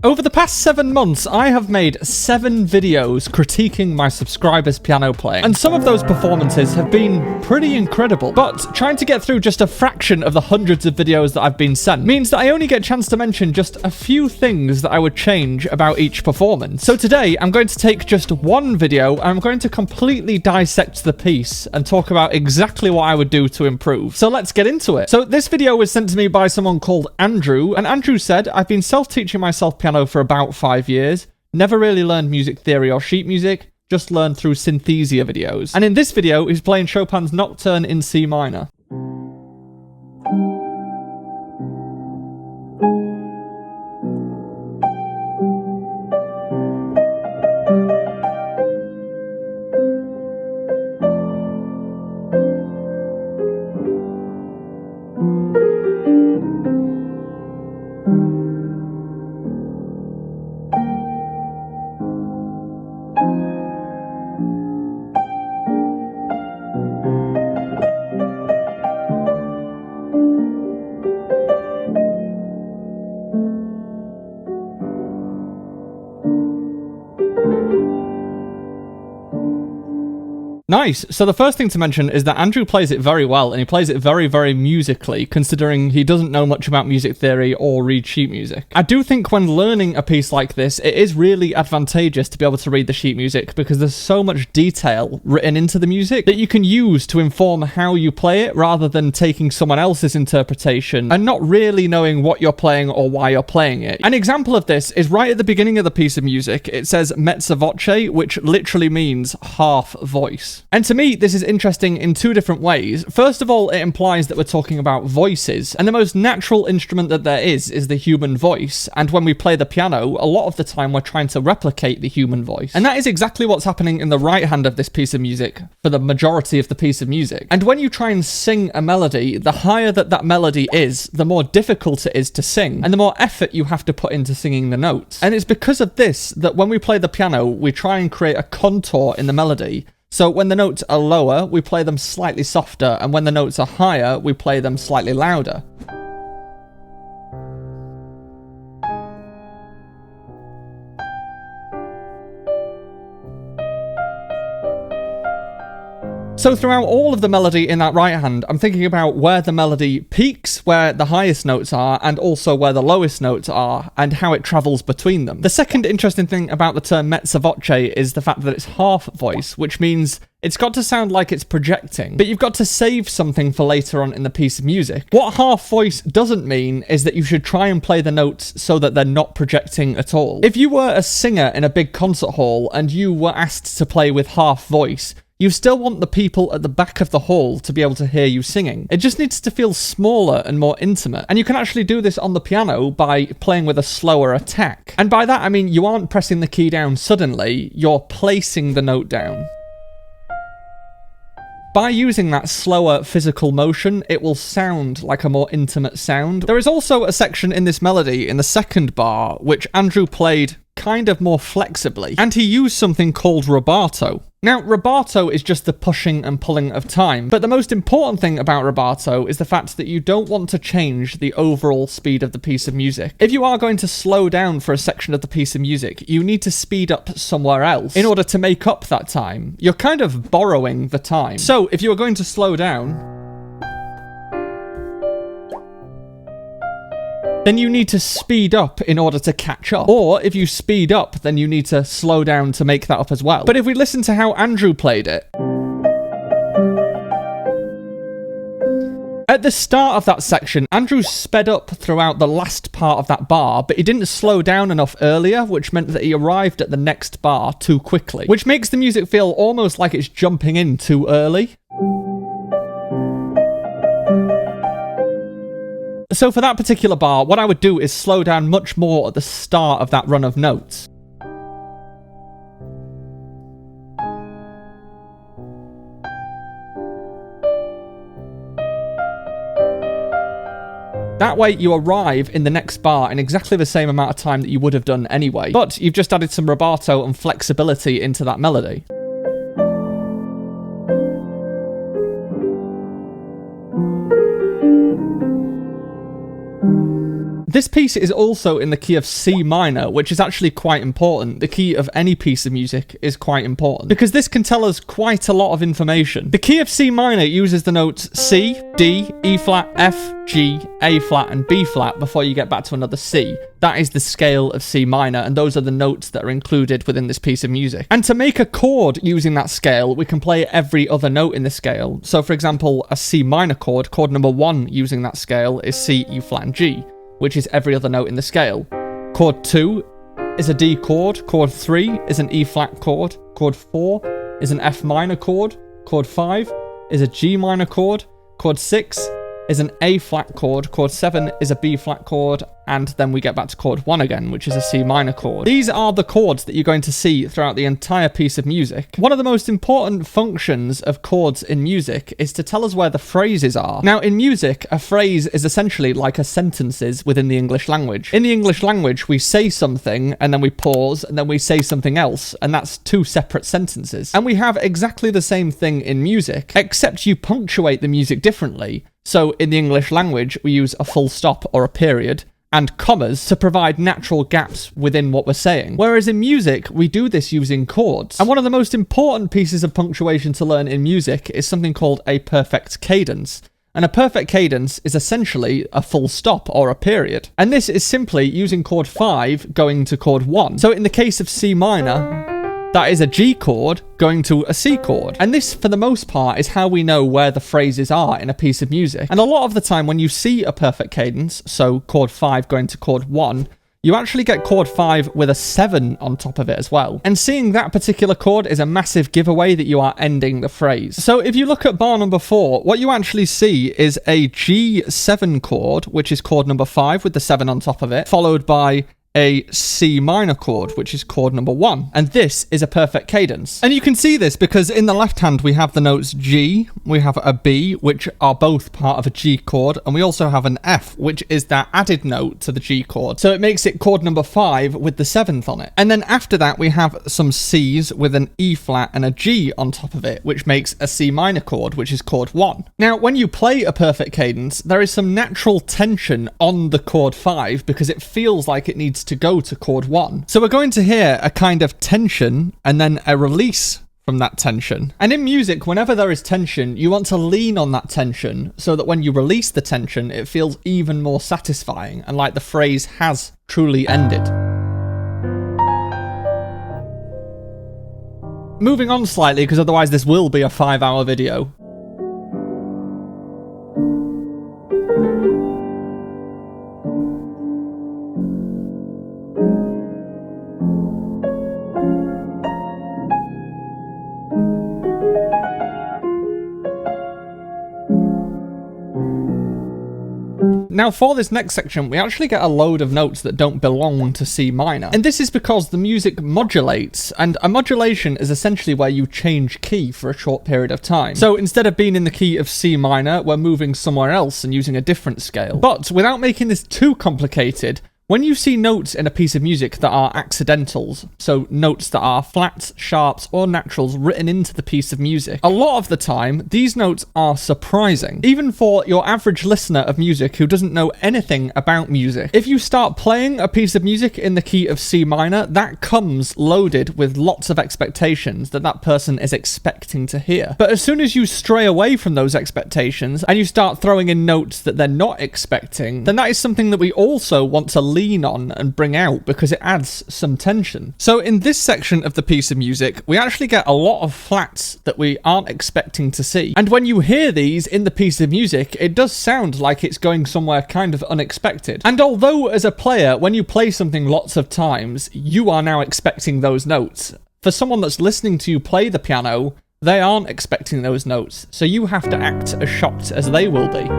Over the past 7 months, I have made 7 videos critiquing my subscribers' piano playing, and some of those performances have been pretty incredible, but trying to get through just a fraction of the hundreds of videos that I've been sent means that I only get a chance to mention just a few things that I would change about each performance. So today, I'm going to take just one video, and I'm going to completely dissect the piece and talk about exactly what I would do to improve. So let's get into it. So this video was sent to me by someone called Andrew, and Andrew said, I've been self-teaching myself piano for about 5 years, never really learned music theory or sheet music, just learned through Synthesia videos. And in this video, he's playing Chopin's Nocturne in C minor. Nice. So the first thing to mention is that Andrew plays it very well, and he plays it very, very musically, considering he doesn't know much about music theory or read sheet music. I do think when learning a piece like this, it is really advantageous to be able to read the sheet music, because there's so much detail written into the music that you can use to inform how you play it, rather than taking someone else's interpretation and not really knowing what you're playing or why you're playing it. An example of this is right at the beginning of the piece of music. It says mezza voce, which literally means half voice. And to me, this is interesting in 2 different ways. First of all, it implies that we're talking about voices, and the most natural instrument that there is the human voice, and when we play the piano, a lot of the time we're trying to replicate the human voice. And that is exactly what's happening in the right hand of this piece of music for the majority of the piece of music. And when you try and sing a melody, the higher that melody is, the more difficult it is to sing, and the more effort you have to put into singing the notes. And it's because of this that when we play the piano, we try and create a contour in the melody. So when the notes are lower, we play them slightly softer, and when the notes are higher, we play them slightly louder. So throughout all of the melody in that right hand, I'm thinking about where the melody peaks, where the highest notes are, and also where the lowest notes are, and how it travels between them. The second interesting thing about the term mezza voce is the fact that it's half voice, which means it's got to sound like it's projecting, but you've got to save something for later on in the piece of music. What half voice doesn't mean is that you should try and play the notes so that they're not projecting at all. If you were a singer in a big concert hall and you were asked to play with half voice, you still want the people at the back of the hall to be able to hear you singing. It just needs to feel smaller and more intimate. And you can actually do this on the piano by playing with a slower attack. And by that, I mean you aren't pressing the key down suddenly, you're placing the note down. By using that slower physical motion, it will sound like a more intimate sound. There is also a section in this melody, in the second bar, which Andrew played kind of more flexibly, and he used something called rubato. Now, rubato is just the pushing and pulling of time, but the most important thing about rubato is the fact that you don't want to change the overall speed of the piece of music. If you are going to slow down for a section of the piece of music, you need to speed up somewhere else in order to make up that time. You're kind of borrowing the time. So, if you are going to slow down, then you need to speed up in order to catch up. Or if you speed up, then you need to slow down to make that up as well. But if we listen to how Andrew played it, at the start of that section, Andrew sped up throughout the last part of that bar, but he didn't slow down enough earlier, which meant that he arrived at the next bar too quickly, which makes the music feel almost like it's jumping in too early. So for that particular bar, what I would do is slow down much more at the start of that run of notes. That way you arrive in the next bar in exactly the same amount of time that you would have done anyway, but you've just added some rubato and flexibility into that melody. This piece is also in the key of C minor, which is actually quite important. The key of any piece of music is quite important because this can tell us quite a lot of information. The key of C minor uses the notes C, D, E flat, F, G, A flat, and B flat before you get back to another C. That is the scale of C minor, and those are the notes that are included within this piece of music. And to make a chord using that scale, we can play every other note in the scale. So for example, a C minor chord, chord number 1 using that scale is C, E flat, and G, which is every other note in the scale. Chord 2 is a D chord, chord 3 is an E flat chord, chord 4 is an F minor chord, chord 5 is a G minor chord, chord 6 is an A flat chord, chord 7 is a B flat chord, and then we get back to chord 1 again, which is a C minor chord. These are the chords that you're going to see throughout the entire piece of music. One of the most important functions of chords in music is to tell us where the phrases are. Now, in music, a phrase is essentially like a sentence is within the English language. In the English language, we say something, and then we pause, and then we say something else, and that's 2 separate sentences. And we have exactly the same thing in music, except you punctuate the music differently. So in the English language, we use a full stop or a period and commas to provide natural gaps within what we're saying. Whereas in music, we do this using chords. And one of the most important pieces of punctuation to learn in music is something called a perfect cadence. And a perfect cadence is essentially a full stop or a period. And this is simply using chord 5 going to chord 1. So in the case of C minor, that is a G chord going to a C chord. And this, for the most part, is how we know where the phrases are in a piece of music. And a lot of the time when you see a perfect cadence, so chord 5 going to chord 1, you actually get chord 5 with a 7 on top of it as well. And seeing that particular chord is a massive giveaway that you are ending the phrase. So if you look at bar number 4, what you actually see is a G7 chord, which is chord number 5 with the 7 on top of it, followed by a C minor chord, which is chord number 1. And this is a perfect cadence. And you can see this because in the left hand we have the notes G, we have a B, which are both part of a G chord, and we also have an F, which is that added note to the G chord. So it makes it chord number 5 with the 7th on it. And then after that we have some Cs with an E flat and a G on top of it, which makes a C minor chord, which is chord 1. Now, when you play a perfect cadence, there is some natural tension on the chord 5 because it feels like it needs to go to chord 1. So we're going to hear a kind of tension and then a release from that tension. And in music, whenever there is tension, you want to lean on that tension so that when you release the tension, it feels even more satisfying and like the phrase has truly ended. Moving on slightly, because otherwise this will be a 5-hour video. Now for this next section, we actually get a load of notes that don't belong to C minor. And this is because the music modulates, and a modulation is essentially where you change key for a short period of time. So instead of being in the key of C minor, we're moving somewhere else and using a different scale. But without making this too complicated, when you see notes in a piece of music that are accidentals, so notes that are flats, sharps, or naturals written into the piece of music, a lot of the time, these notes are surprising. Even for your average listener of music who doesn't know anything about music. If you start playing a piece of music in the key of C minor, that comes loaded with lots of expectations that that person is expecting to hear. But as soon as you stray away from those expectations and you start throwing in notes that they're not expecting, then that is something that we also want to lean on and bring out because it adds some tension. So in this section of the piece of music, we actually get a lot of flats that we aren't expecting to see. And when you hear these in the piece of music, it does sound like it's going somewhere kind of unexpected. And although as a player, when you play something lots of times, you are now expecting those notes, for someone that's listening to you play the piano, they aren't expecting those notes. So you have to act as shocked as they will be.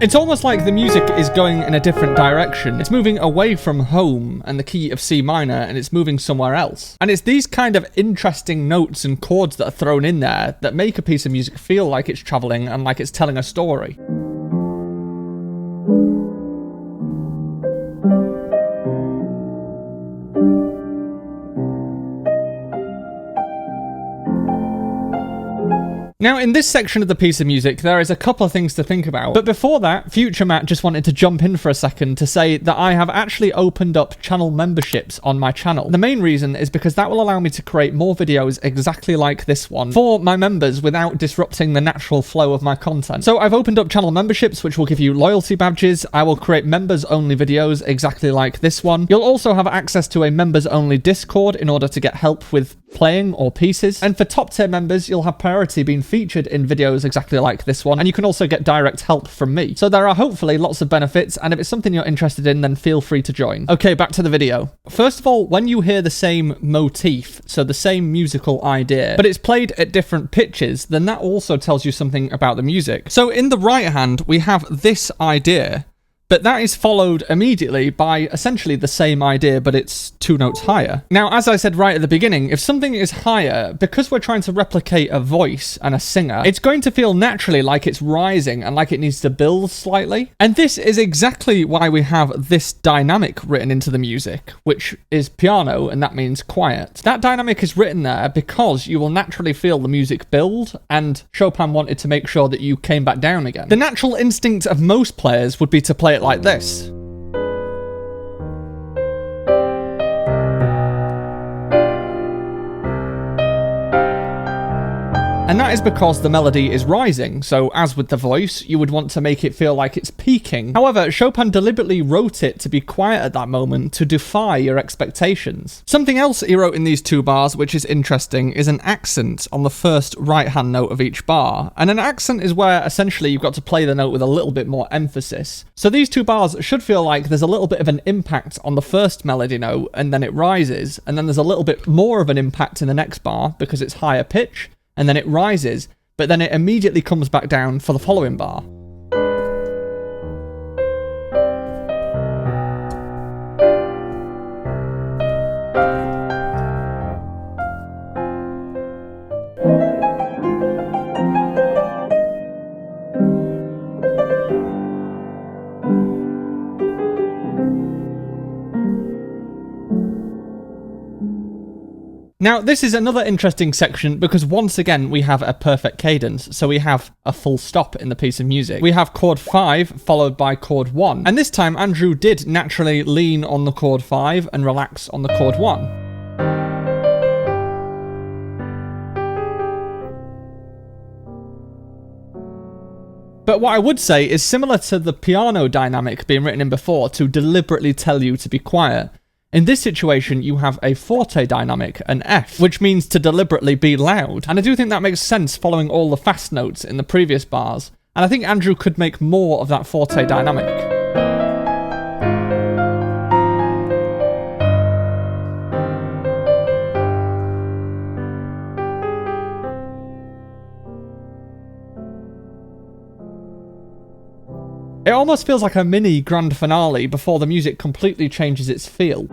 It's almost like the music is going in a different direction. It's moving away from home and the key of C minor, and it's moving somewhere else. And it's these kind of interesting notes and chords that are thrown in there that make a piece of music feel like it's traveling and like it's telling a story. Now, in this section of the piece of music, there is a couple of things to think about. But before that, Future Matt just wanted to jump in for a second to say that I have actually opened up channel memberships on my channel. The main reason is because that will allow me to create more videos exactly like this one for my members without disrupting the natural flow of my content. So I've opened up channel memberships, which will give you loyalty badges. I will create members-only videos exactly like this one. You'll also have access to a members-only Discord in order to get help with playing or pieces. And for top tier members, you'll have priority being featured in videos exactly like this one. And you can also get direct help from me. So there are hopefully lots of benefits. And if it's something you're interested in, then feel free to join. Okay, back to the video. First of all, when you hear the same motif, so the same musical idea, but it's played at different pitches, then that also tells you something about the music. So in the right hand, we have this idea, but that is followed immediately by essentially the same idea, but it's 2 notes higher. Now, as I said right at the beginning, if something is higher, because we're trying to replicate a voice and a singer, it's going to feel naturally like it's rising and like it needs to build slightly. And this is exactly why we have this dynamic written into the music, which is piano, and that means quiet. That dynamic is written there because you will naturally feel the music build, and Chopin wanted to make sure that you came back down again. The natural instinct of most players would be to play it like this. And that is because the melody is rising, so as with the voice, you would want to make it feel like it's peaking. However, Chopin deliberately wrote it to be quiet at that moment to defy your expectations. Something else he wrote in these 2 bars, which is interesting, is an accent on the first right-hand note of each bar. And an accent is where essentially you've got to play the note with a little bit more emphasis. So these 2 bars should feel like there's a little bit of an impact on the first melody note, and then it rises, and then there's a little bit more of an impact in the next bar because it's higher pitch, and then it rises, but then it immediately comes back down for the following bar. Now, this is another interesting section because once again we have a perfect cadence, so we have a full stop in the piece of music. We have chord 5 followed by chord 1, and this time Andrew did naturally lean on the chord 5 and relax on the chord 1. But what I would say is similar to the piano dynamic being written in before to deliberately tell you to be quiet. In this situation, you have a forte dynamic, an F, which means to deliberately be loud. And I do think that makes sense following all the fast notes in the previous bars. And I think Andrew could make more of that forte dynamic. It almost feels like a mini grand finale before the music completely changes its feel.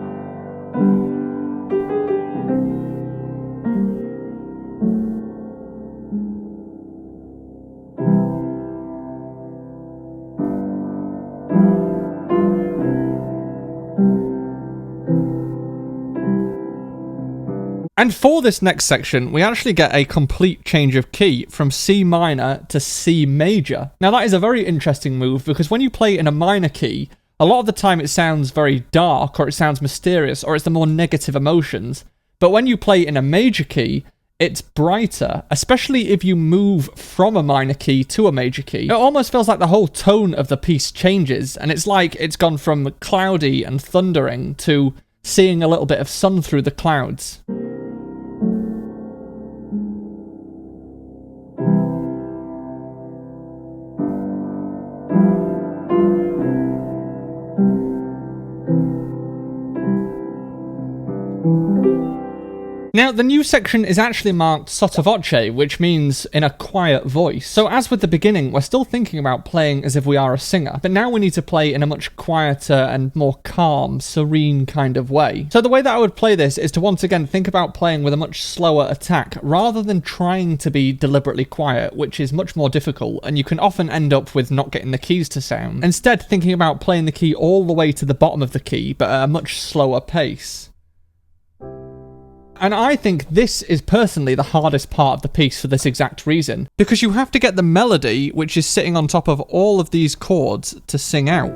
And for this next section, we actually get a complete change of key from C minor to C major. Now that is a very interesting move because when you play in a minor key, a lot of the time it sounds very dark or it sounds mysterious or it's the more negative emotions. But when you play in a major key, it's brighter, especially if you move from a minor key to a major key. It almost feels like the whole tone of the piece changes, and it's like it's gone from cloudy and thundering to seeing a little bit of sun through the clouds. Now, the new section is actually marked sotto voce, which means in a quiet voice. So as with the beginning, we're still thinking about playing as if we are a singer, but now we need to play in a much quieter and more calm, serene kind of way. So the way that I would play this is to once again think about playing with a much slower attack, rather than trying to be deliberately quiet, which is much more difficult, and you can often end up with not getting the keys to sound. Instead, thinking about playing the key all the way to the bottom of the key, but at a much slower pace. And I think this is personally the hardest part of the piece for this exact reason, because you have to get the melody, which is sitting on top of all of these chords, to sing out.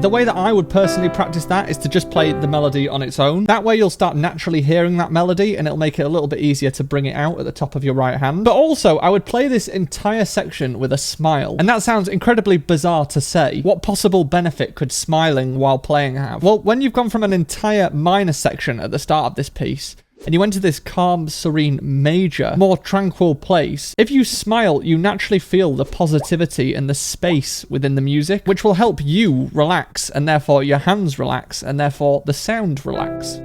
The way that I would personally practice that is to just play the melody on its own. That way you'll start naturally hearing that melody and it'll make it a little bit easier to bring it out at the top of your right hand. But also, I would play this entire section with a smile. And that sounds incredibly bizarre to say. What possible benefit could smiling while playing have? Well, when you've gone from an entire minor section at the start of this piece, and you went to this calm, serene, major, more tranquil place, if you smile, you naturally feel the positivity and the space within the music, which will help you relax, and therefore your hands relax, and therefore the sound relax.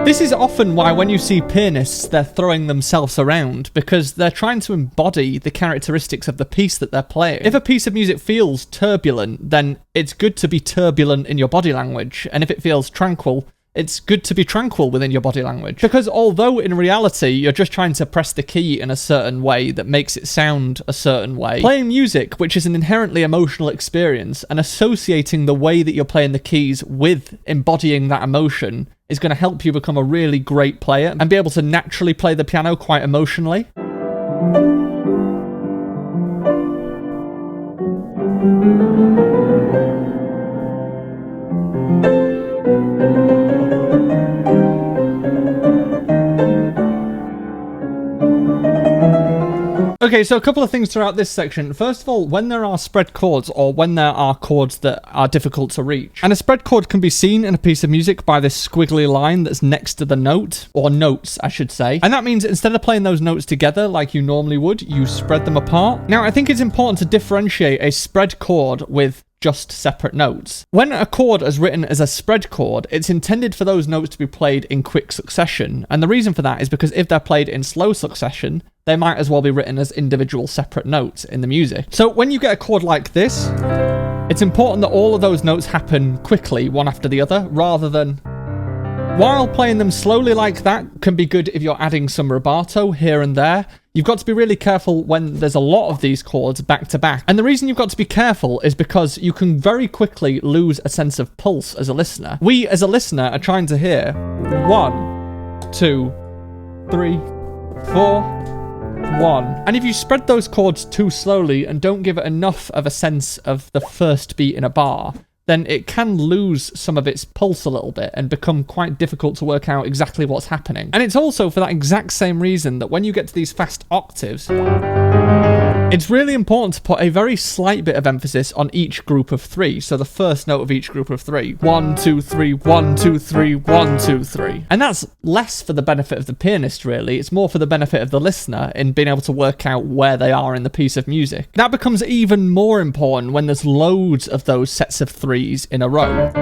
This is often why when you see pianists, they're throwing themselves around, because they're trying to embody the characteristics of the piece that they're playing. If a piece of music feels turbulent, then it's good to be turbulent in your body language, and if it feels tranquil, it's good to be tranquil within your body language. Because although in reality you're just trying to press the key in a certain way that makes it sound a certain way, playing music, which is an inherently emotional experience, and associating the way that you're playing the keys with embodying that emotion is going to help you become a really great player and be able to naturally play the piano quite emotionally. Okay, so a couple of things throughout this section. First of all, when there are spread chords, or when there are chords that are difficult to reach, and a spread chord can be seen in a piece of music by this squiggly line that's next to the note, or notes, I should say. And that means instead of playing those notes together like you normally would, you spread them apart. Now, I think it's important to differentiate a spread chord with just separate notes. When a chord is written as a spread chord, it's intended for those notes to be played in quick succession. And the reason for that is because if they're played in slow succession, they might as well be written as individual separate notes in the music. So when you get a chord like this, it's important that all of those notes happen quickly, one after the other, rather than... While playing them slowly like that can be good if you're adding some rubato here and there. You've got to be really careful when there's a lot of these chords back to back. And the reason you've got to be careful is because you can very quickly lose a sense of pulse as a listener. We, as a listener, are trying to hear 1, 2, 3, 4, 1. And if you spread those chords too slowly and don't give it enough of a sense of the first beat in a bar, then it can lose some of its pulse a little bit and become quite difficult to work out exactly what's happening. And it's also for that exact same reason that when you get to these fast octaves, it's really important to put a very slight bit of emphasis on each group of 3. So the first note of each group of 3. 1, 2, 3, 1, 2, 3, 1, 2, 3. And that's less for the benefit of the pianist, really. It's more for the benefit of the listener in being able to work out where they are in the piece of music. That becomes even more important when there's loads of those sets of 3s in a row.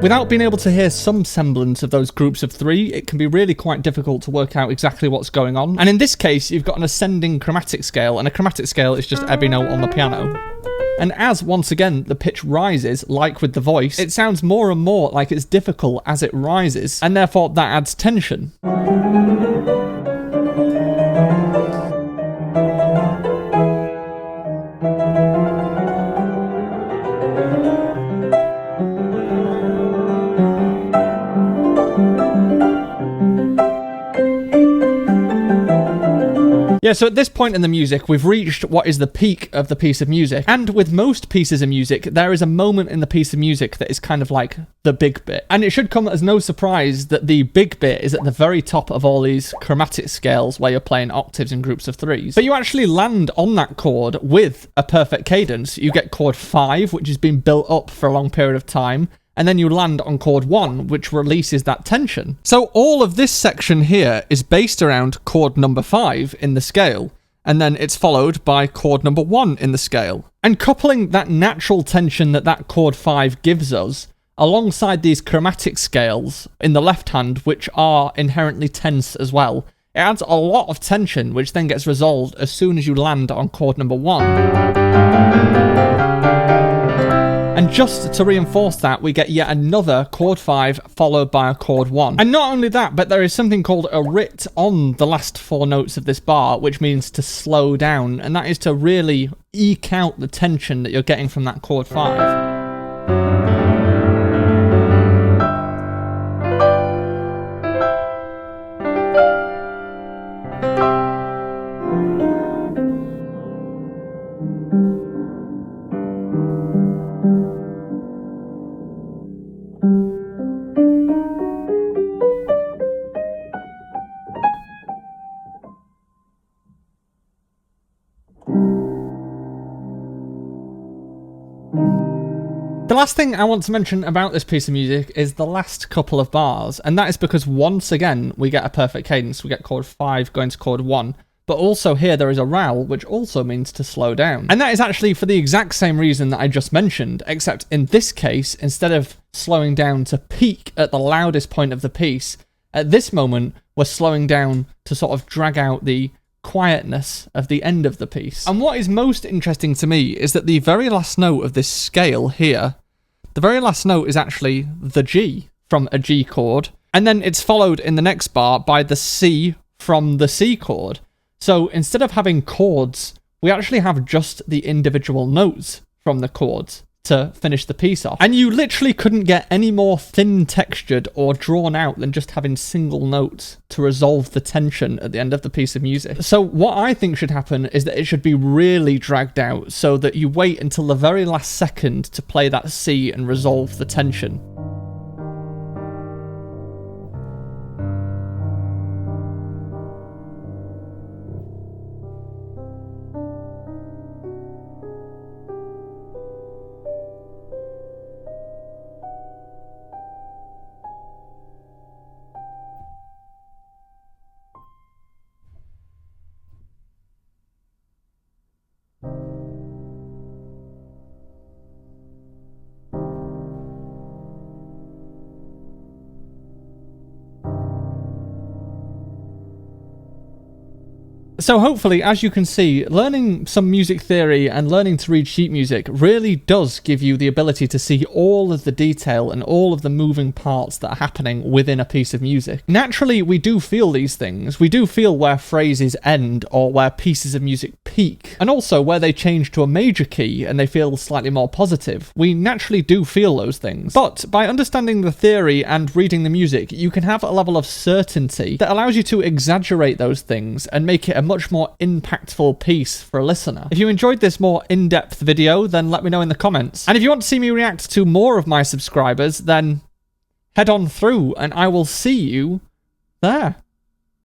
Without being able to hear some semblance of those groups of 3, it can be really quite difficult to work out exactly what's going on. And in this case, you've got an ascending chromatic scale, and a chromatic scale is just every note on the piano. And as, once again, the pitch rises, like with the voice, it sounds more and more like it's difficult as it rises, and therefore that adds tension. Yeah, so at this point in the music, we've reached what is the peak of the piece of music. And with most pieces of music, there is a moment in the piece of music that is kind of like the big bit. And it should come as no surprise that the big bit is at the very top of all these chromatic scales where you're playing octaves in groups of 3s. But you actually land on that chord with a perfect cadence. You get chord 5, which has been built up for a long period of time. And then you land on chord 1, which releases that tension. So all of this section here is based around chord number 5 in the scale, and then it's followed by chord number 1 in the scale. And coupling that natural tension that chord 5 gives us, alongside these chromatic scales in the left hand, which are inherently tense as well, It adds a lot of tension, which then gets resolved as soon as you land on chord number 1. And just to reinforce that, we get yet another chord 5 followed by a chord 1. And not only that, but there is something called a writ on the last 4 notes of this bar, which means to slow down, and that is to really eke out the tension that you're getting from that chord 5. The last thing I want to mention about this piece of music is the last couple of bars, and that is because once again we get a perfect cadence. We get chord 5 going to chord 1, but also here there is a rowl, which also means to slow down. And that is actually for the exact same reason that I just mentioned, except in this case, instead of slowing down to peak at the loudest point of the piece, at this moment we're slowing down to sort of drag out the quietness of the end of the piece. And what is most interesting to me is that the very last note of this scale here, the very last note is actually the G from a G chord, and then it's followed in the next bar by the C from the C chord. So instead of having chords, we actually have just the individual notes from the chords to finish the piece off. And you literally couldn't get any more thin textured or drawn out than just having single notes to resolve the tension at the end of the piece of music. So what I think should happen is that it should be really dragged out so that you wait until the very last second to play that C and resolve the tension. So hopefully, as you can see, learning some music theory and learning to read sheet music really does give you the ability to see all of the detail and all of the moving parts that are happening within a piece of music. Naturally, we do feel these things. We do feel where phrases end or where pieces of music peak, and also where they change to a major key and they feel slightly more positive. We naturally do feel those things. But by understanding the theory and reading the music, you can have a level of certainty that allows you to exaggerate those things and make it a much more impactful piece for a listener. If you enjoyed this more in-depth video, then let me know in the comments. And if you want to see me react to more of my subscribers, then head on through and I will see you there.